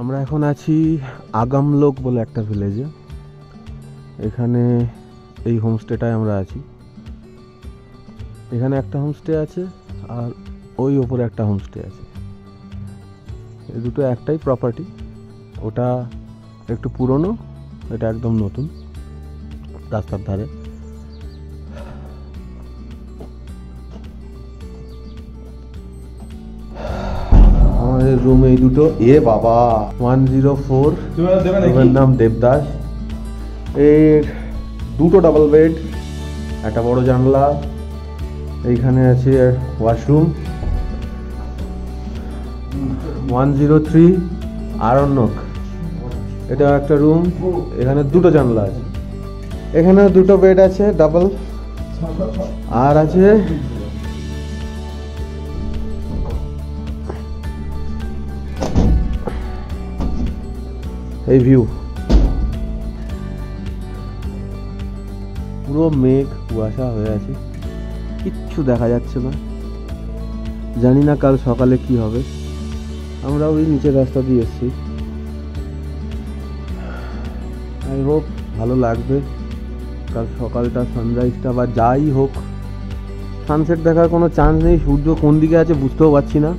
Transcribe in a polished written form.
আমরা এখন আছি আগামলোক বলে একটা ভিলেজে। এখানে এই হোমস্টেটায় আমরা আছি। এখানে একটা হোমস্টে আছে আর ওই ওপরে একটা হোমস্টে আছে। এই দুটো একটাই প্রপার্টি। ওটা একটু পুরনো, এটা একদম নতুন, রাস্তার ধারে। আমাদের রুম এই দুটো। বাবা 104, রুমের নাম দেবদাস। এর দুটো ডাবল বেড, একটা বড় জানলা, এইখানে আছে ওয়াশরুম। 103 আরণ্যক, এটা একটা রুম। এখানে দুটো জানলা আছে, এখানে দুটো বেড আছে ডাবল, আর আছে এই ভিউ। পুরো মেঘ কুয়াশা হয়ে আছে, কিচ্ছু দেখা যাচ্ছে না। জানি না কাল সকালে কি হবে। আমরা ওই নিচের রাস্তা দিয়ে এসেছি। আই হোপ ভালো লাগবে কাল সকালটা, সানরাইজটা বা যাই হোক। সানসেট দেখার কোনো চান্স নেই, সূর্য কোন দিকে আছে বুঝতেও পারছি না।